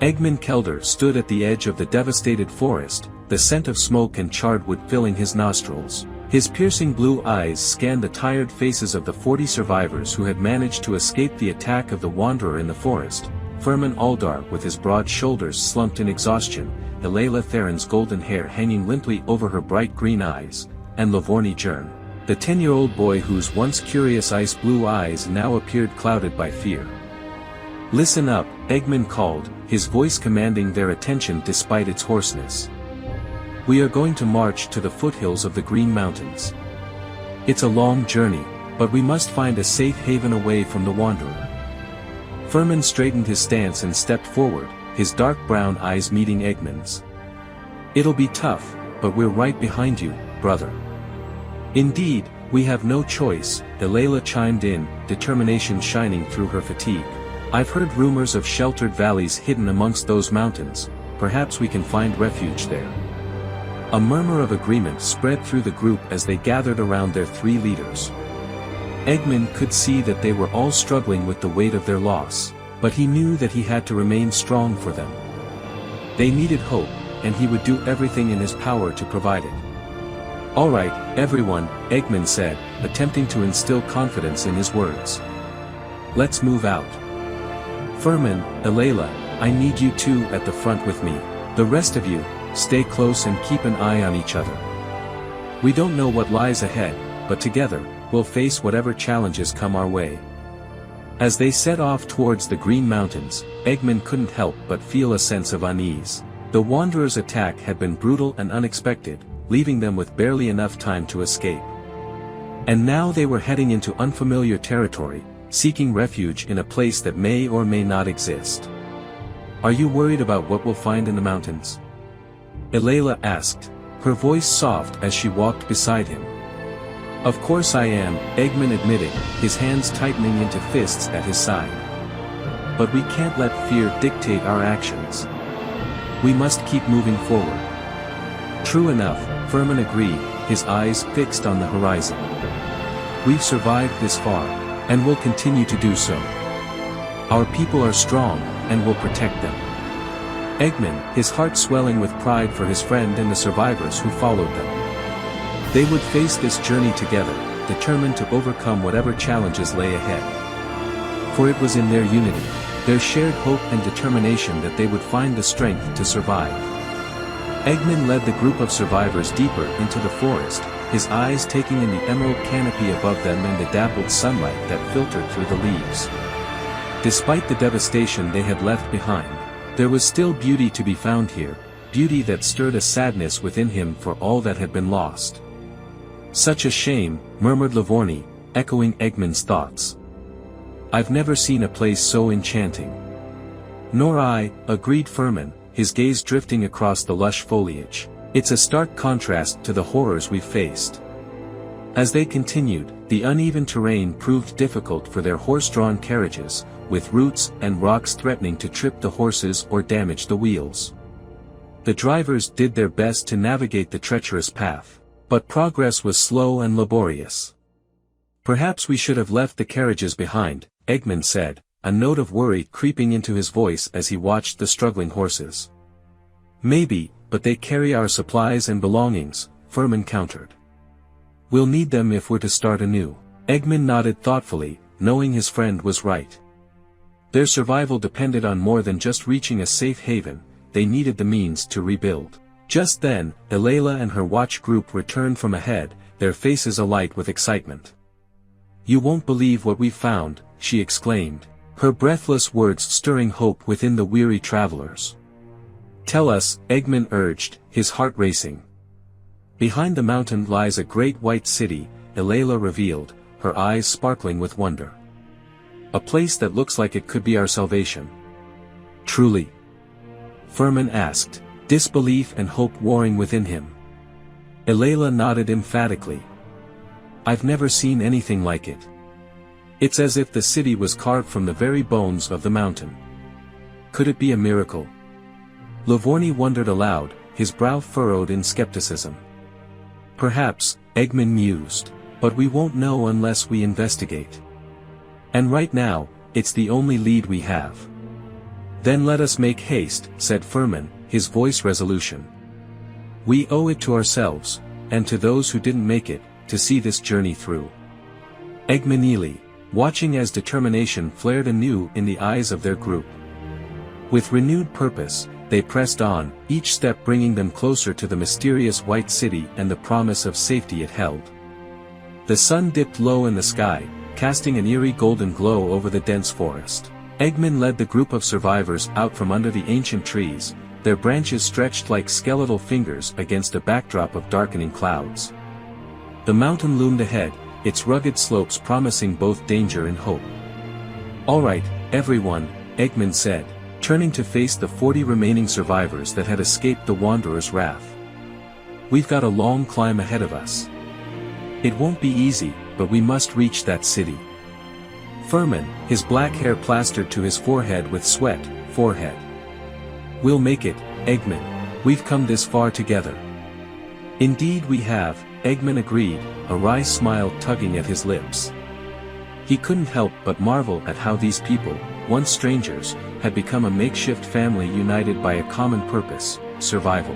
Egmin Keldar stood at the edge of the devastated forest, the scent of smoke and charred wood filling his nostrils. His piercing blue eyes scanned the tired faces of the 40 survivors who had managed to escape the attack of the Wanderer in the forest. Fermon Aldar with his broad shoulders slumped in exhaustion, Ilaila Theron's golden hair hanging limply over her bright green eyes, and Livorni Jern, the 10-year-old boy whose once curious ice-blue eyes now appeared clouded by fear. "Listen up," Egmin called, his voice commanding their attention despite its hoarseness. "We are going to march to the foothills of the Green Mountains. It's a long journey, but we must find a safe haven away from the Wanderer." Fermon straightened his stance and stepped forward, his dark brown eyes meeting Egmin's. "It'll be tough, but we're right behind you, brother." "Indeed, we have no choice," Ilaila chimed in, determination shining through her fatigue. "I've heard rumors of sheltered valleys hidden amongst those mountains, perhaps we can find refuge there." A murmur of agreement spread through the group as they gathered around their 3 leaders. Egmin could see that they were all struggling with the weight of their loss, but he knew that he had to remain strong for them. They needed hope, and he would do everything in his power to provide it. "All right, everyone," Egmin said, attempting to instill confidence in his words. "Let's move out. Fermon, Ilaila, I need you two at the front with me. The rest of you, stay close and keep an eye on each other. We don't know what lies ahead, but together, we'll face whatever challenges come our way." As they set off towards the Green Mountains, Egmin couldn't help but feel a sense of unease. The Wanderer's attack had been brutal and unexpected, leaving them with barely enough time to escape. And now they were heading into unfamiliar territory, seeking refuge in a place that may or may not exist. "Are you worried about what we'll find in the mountains?" Ilaila asked, her voice soft as she walked beside him. "Of course I am," Egmin admitted, his hands tightening into fists at his side. "But we can't let fear dictate our actions. We must keep moving forward." "True enough," Fermon agreed, his eyes fixed on the horizon. "We've survived this far, and will continue to do so. Our people are strong, and will protect them." Egmin, his heart swelling with pride for his friend and the survivors who followed them. They would face this journey together, determined to overcome whatever challenges lay ahead. For it was in their unity, their shared hope and determination that they would find the strength to survive. Egmin led the group of survivors deeper into the forest, his eyes taking in the emerald canopy above them and the dappled sunlight that filtered through the leaves. Despite the devastation they had left behind, there was still beauty to be found here, beauty that stirred a sadness within him for all that had been lost. "Such a shame," murmured Livorni, echoing Egmin's thoughts. "I've never seen a place so enchanting." "Nor I," agreed Fermon, his gaze drifting across the lush foliage. "It's a stark contrast to the horrors we've faced." As they continued, the uneven terrain proved difficult for their horse-drawn carriages, with roots and rocks threatening to trip the horses or damage the wheels. The drivers did their best to navigate the treacherous path, but progress was slow and laborious. "Perhaps we should have left the carriages behind," Egmin said, a note of worry creeping into his voice as he watched the struggling horses. "Maybe, but they carry our supplies and belongings," Fermon countered. "We'll need them if we're to start anew." Egmin nodded thoughtfully, knowing his friend was right. Their survival depended on more than just reaching a safe haven, they needed the means to rebuild. Just then, Ilaila and her watch group returned from ahead, their faces alight with excitement. "You won't believe what we found," she exclaimed, her breathless words stirring hope within the weary travelers. "Tell us," Egmin urged, his heart racing. "Behind the mountain lies a great white city," Ilaila revealed, her eyes sparkling with wonder. "A place that looks like it could be our salvation." "Truly?" Fermon asked, disbelief and hope warring within him. Ilaila nodded emphatically. "I've never seen anything like it. It's as if the city was carved from the very bones of the mountain. Could it be a miracle?" Livorni wondered aloud, his brow furrowed in skepticism. "Perhaps," Egmin mused, "but we won't know unless we investigate. And right now, it's the only lead we have." Then let us make haste, said Fermon, his voice resolution. We owe it to ourselves, and to those who didn't make it, to see this journey through. Egmin, watching as determination flared anew in the eyes of their group. With renewed purpose, they pressed on, each step bringing them closer to the mysterious white city and the promise of safety it held. The sun dipped low in the sky, casting an eerie golden glow over the dense forest. Egmin led the group of survivors out from under the ancient trees, their branches stretched like skeletal fingers against a backdrop of darkening clouds. The mountain loomed ahead, its rugged slopes promising both danger and hope. All right, everyone, Egmin said, turning to face the 40 remaining survivors that had escaped the Wanderer's wrath. We've got a long climb ahead of us. It won't be easy, but we must reach that city. Fermon, his black hair plastered to his forehead with sweat, forehead. We'll make it, Egmin. We've come this far together. Indeed we have, Egmin agreed, a wry smile tugging at his lips. He couldn't help but marvel at how these people, once strangers, had become a makeshift family united by a common purpose, survival.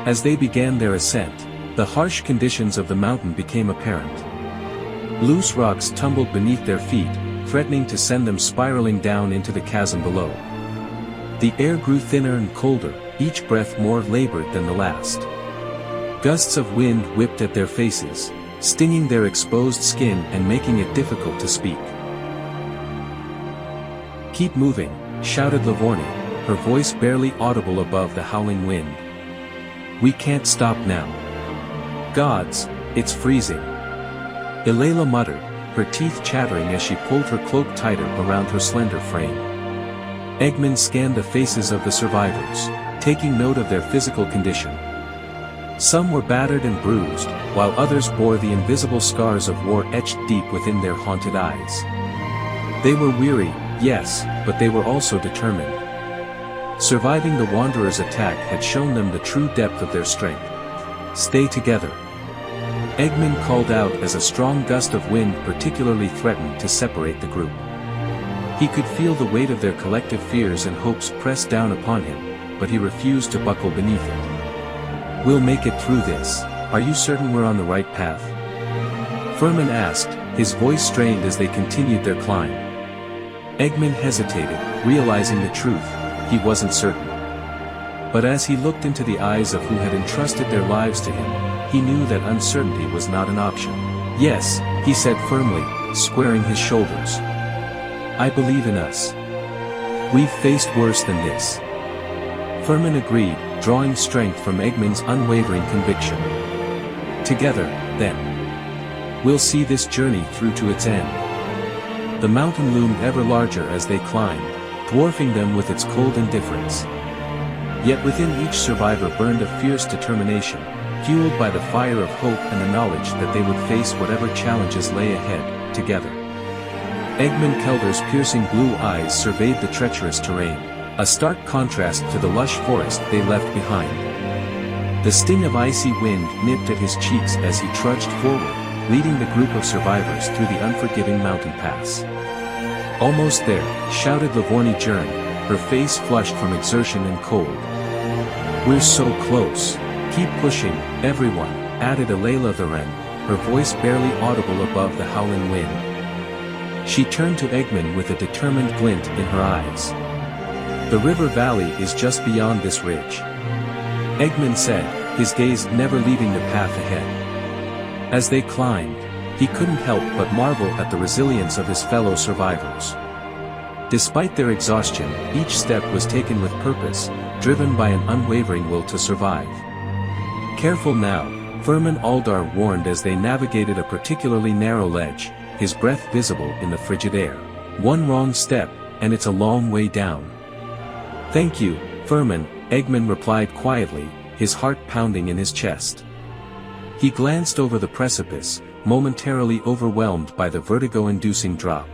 As they began their ascent, the harsh conditions of the mountain became apparent. Loose rocks tumbled beneath their feet, threatening to send them spiraling down into the chasm below. The air grew thinner and colder, each breath more labored than the last. Gusts of wind whipped at their faces, stinging their exposed skin and making it difficult to speak. Keep moving, shouted Livorni, her voice barely audible above the howling wind. We can't stop now. Gods, it's freezing. Ilaila muttered, her teeth chattering as she pulled her cloak tighter around her slender frame. Egmin scanned the faces of the survivors, taking note of their physical condition. Some were battered and bruised, while others bore the invisible scars of war etched deep within their haunted eyes. They were weary, yes, but they were also determined. Surviving the Wanderer's attack had shown them the true depth of their strength. Stay together. Egmin called out as a strong gust of wind particularly threatened to separate the group. He could feel the weight of their collective fears and hopes press down upon him, but he refused to buckle beneath it. We'll make it through this. Are you certain we're on the right path? Fermon asked, his voice strained as they continued their climb. Egmin hesitated, realizing the truth, he wasn't certain. But as he looked into the eyes of who had entrusted their lives to him, he knew that uncertainty was not an option. Yes, he said firmly, squaring his shoulders. I believe in us. We've faced worse than this. Fermon agreed, drawing strength from Egmin's unwavering conviction. Together, then. We'll see this journey through to its end. The mountain loomed ever larger as they climbed, dwarfing them with its cold indifference. Yet within each survivor burned a fierce determination, fueled by the fire of hope and the knowledge that they would face whatever challenges lay ahead, together. Egmin Keldar's piercing blue eyes surveyed the treacherous terrain, a stark contrast to the lush forest they left behind. The sting of icy wind nipped at his cheeks as he trudged forward, leading the group of survivors through the unforgiving mountain pass. Almost there, shouted Livorni Jern, her face flushed from exertion and cold. We're so close. Keep pushing, everyone, added Ilaila Tharen, her voice barely audible above the howling wind. She turned to Egmin with a determined glint in her eyes. The river valley is just beyond this ridge. Egmin said, his gaze never leaving the path ahead. As they climbed, he couldn't help but marvel at the resilience of his fellow survivors. Despite their exhaustion, each step was taken with purpose, driven by an unwavering will to survive. Careful now, Fermon Aldar warned as they navigated a particularly narrow ledge, his breath visible in the frigid air. One wrong step, and it's a long way down. Thank you, Fermon, Egmin replied quietly, his heart pounding in his chest. He glanced over the precipice, momentarily overwhelmed by the vertigo-inducing drop.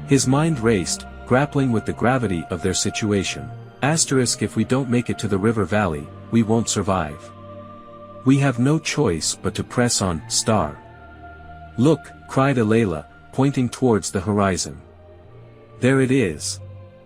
His mind raced, grappling with the gravity of their situation. If we don't make it to the river valley, we won't survive. We have no choice but to press on, star. Look, cried Ilaila, pointing towards the horizon. There it is.